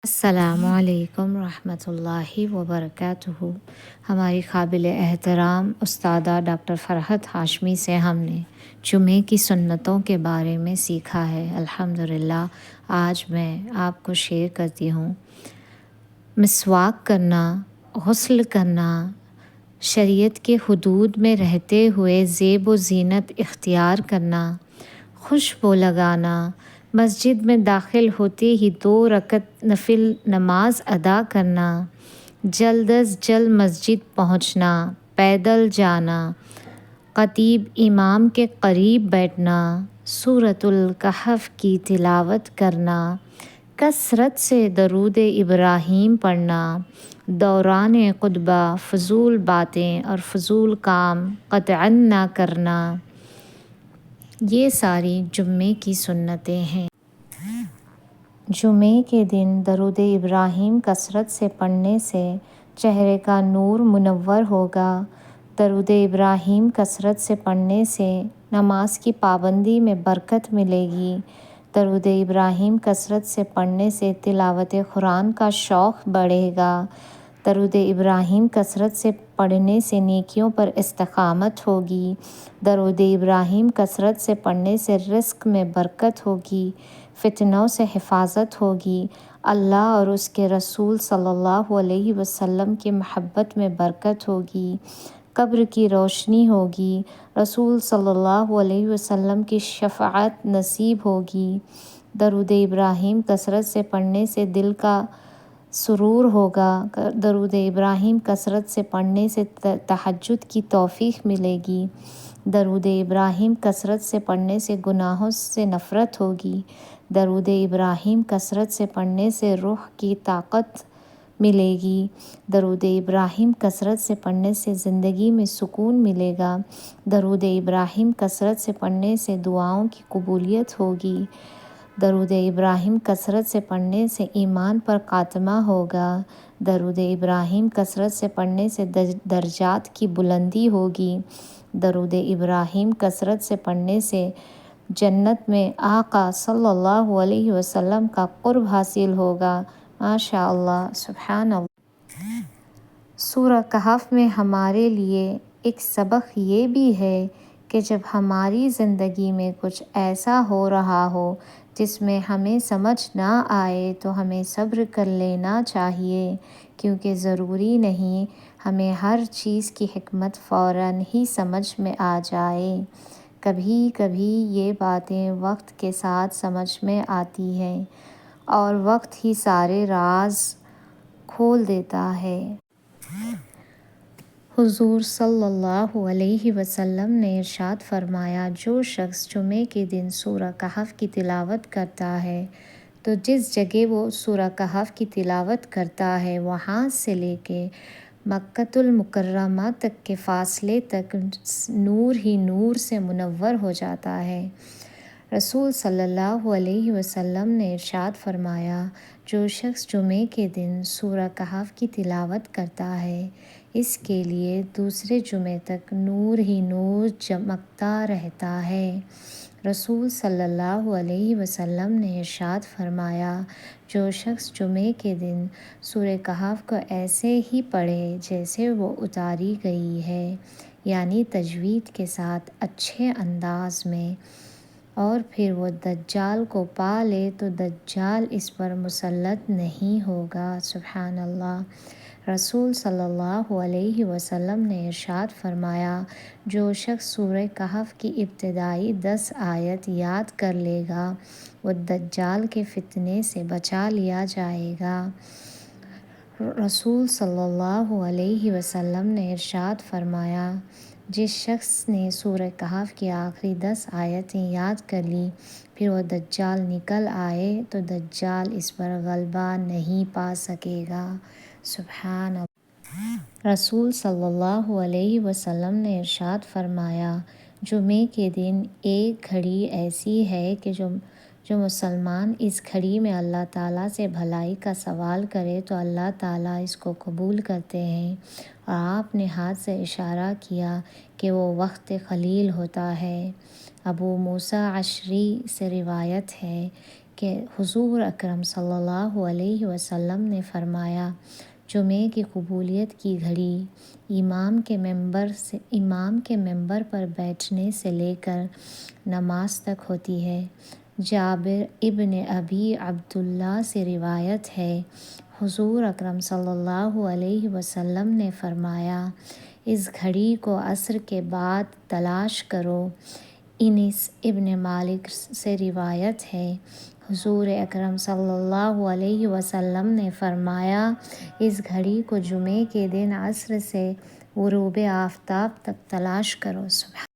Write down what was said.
السلام علیکم ورحمۃ اللہ وبرکاتہ۔ ہماری قابل احترام استادہ ڈاکٹر فرحت ہاشمی سے ہم نے جمعے کی سنتوں کے بارے میں سیکھا ہے۔ الحمدللہ آج میں آپ کو شیئر کرتی ہوں۔ مسواک کرنا، غسل کرنا، شریعت کے حدود میں رہتے ہوئے زیب و زینت اختیار کرنا، خوشبو لگانا، مسجد میں داخل ہوتے ہی 2 رکعت نفل نماز ادا کرنا، جلد از جلد مسجد پہنچنا، پیدل جانا، خطیب امام کے قریب بیٹھنا، سورۃ الکہف کی تلاوت کرنا، کثرت سے درود ابراہیم پڑھنا، دوران خطبہ فضول باتیں اور فضول کام قطعاً نہ کرنا، یہ ساری جمعے کی سنتیں ہیں۔ جمعے کے دن درود ابراہیم کثرت سے پڑھنے سے چہرے کا نور منور ہوگا۔ درود ابراہیم کثرت سے پڑھنے سے نماز کی پابندی میں برکت ملے گی۔ درود ابراہیم کثرت سے پڑھنے سے تلاوت قرآن کا شوق بڑھے گا۔ درود ابراہیم کثرت سے پڑھنے سے نیکیوں پر استقامت ہوگی۔ درود ابراہیم کثرت سے پڑھنے سے رزق میں برکت ہوگی، فتنوں سے حفاظت ہوگی، اللہ اور اس کے رسول صلی اللہ علیہ وسلم کی محبت میں برکت ہوگی، قبر کی روشنی ہوگی، رسول صلی اللہ علیہ وسلم کی شفاعت نصیب ہوگی۔ درود ابراہیم کثرت سے پڑھنے سے دل کا سرور ہوگا۔ درود ابراہیم کثرت سے پڑھنے سے تہجد کی توفیق ملے گی۔ درود ابراہیم کثرت سے پڑھنے سے گناہوں سے نفرت ہوگی۔ درود ابراہیم کثرت سے پڑھنے سے روح کی طاقت ملے گی۔ درود ابراہیم کثرت سے پڑھنے سے زندگی میں سکون ملے گا۔ درود ابراہیم کثرت سے پڑھنے سے دعاؤں کی قبولیت ہوگی۔ درود ابراہیم کثرت سے پڑھنے سے ایمان پر خاتمہ ہوگا۔ درود ابراہیم کثرت سے پڑھنے سے درجات کی بلندی ہوگی۔ درود ابراہیم کثرت سے پڑھنے سے جنت میں آقا صلی اللہ علیہ وسلم کا قرب حاصل ہوگا۔ ماشاء اللہ، سبحان اللہ۔ سورہ کہف میں ہمارے لیے ایک سبق یہ بھی ہے کہ جب ہماری زندگی میں کچھ ایسا ہو رہا ہو جس میں ہمیں سمجھ نہ آئے تو ہمیں صبر کر لینا چاہیے، کیونکہ ضروری نہیں ہمیں ہر چیز کی حکمت فوراً ہی سمجھ میں آ جائے۔ کبھی کبھی یہ باتیں وقت کے ساتھ سمجھ میں آتی ہیں اور وقت ہی سارے راز کھول دیتا ہے۔ حضور صلی اللہ علیہ وسلم نے ارشاد فرمایا، جو شخص جمعے کے دن سورہ کہف کی تلاوت کرتا ہے تو جس جگہ وہ سورہ کہف کی تلاوت کرتا ہے وہاں سے لے کے مکۃ المکرمہ تک کے فاصلے تک نور ہی نور سے منور ہو جاتا ہے۔ رسول صلی اللہ علیہ وسلم نے ارشاد فرمایا، جو شخص جمعے کے دن سورہ کہف کی تلاوت کرتا ہے اس کے لیے دوسرے جمعے تک نور ہی نور چمکتا رہتا ہے۔ رسول صلی اللہ علیہ وسلم نے ارشاد فرمایا، جو شخص جمعے کے دن سورہ کہف کو ایسے ہی پڑھے جیسے وہ اتاری گئی ہے، یعنی تجوید کے ساتھ اچھے انداز میں، اور پھر وہ دجال کو پا لے تو دجال اس پر مسلط نہیں ہوگا۔ سبحان اللہ۔ رسول صلی اللہ علیہ وسلم نے ارشاد فرمایا، جو شخص سورہ کہف کی ابتدائی 10 آیت یاد کر لے گا وہ دجال کے فتنے سے بچا لیا جائے گا۔ رسول صلی اللہ علیہ وسلم نے ارشاد فرمایا، جس شخص نے سورہ کہف کی آخری 10 آیتیں یاد کر لی پھر وہ دجال نکل آئے تو دجال اس پر غلبہ نہیں پا سکے گا۔ سبحان اللہ۔ رسول صلی اللہ علیہ وسلم نے ارشاد فرمایا، جمعے کے دن ایک گھڑی ایسی ہے کہ جو مسلمان اس گھڑی میں اللہ تعالیٰ سے بھلائی کا سوال کرے تو اللہ تعالیٰ اس کو قبول کرتے ہیں، اور آپ نے ہاتھ سے اشارہ کیا کہ وہ وقت قلیل ہوتا ہے۔ ابو موسیٰ اشعری سے روایت ہے کہ حضور اکرم صلی اللہ علیہ وسلم نے فرمایا، جمعے کی قبولیت کی گھڑی امام کے ممبر پر بیٹھنے سے لے کر نماز تک ہوتی ہے۔ جابر ابن ابی عبداللہ سے روایت ہے، حضور اکرم صلی اللہ علیہ وسلم نے فرمایا، اس گھڑی کو عصر کے بعد تلاش کرو۔ انس ابن مالک سے روایت ہے، حضور اکرم صلی اللہ علیہ وسلم نے فرمایا، اس گھڑی کو جمعے کے دن عصر سے غروب آفتاب تک تلاش کرو۔ سبحان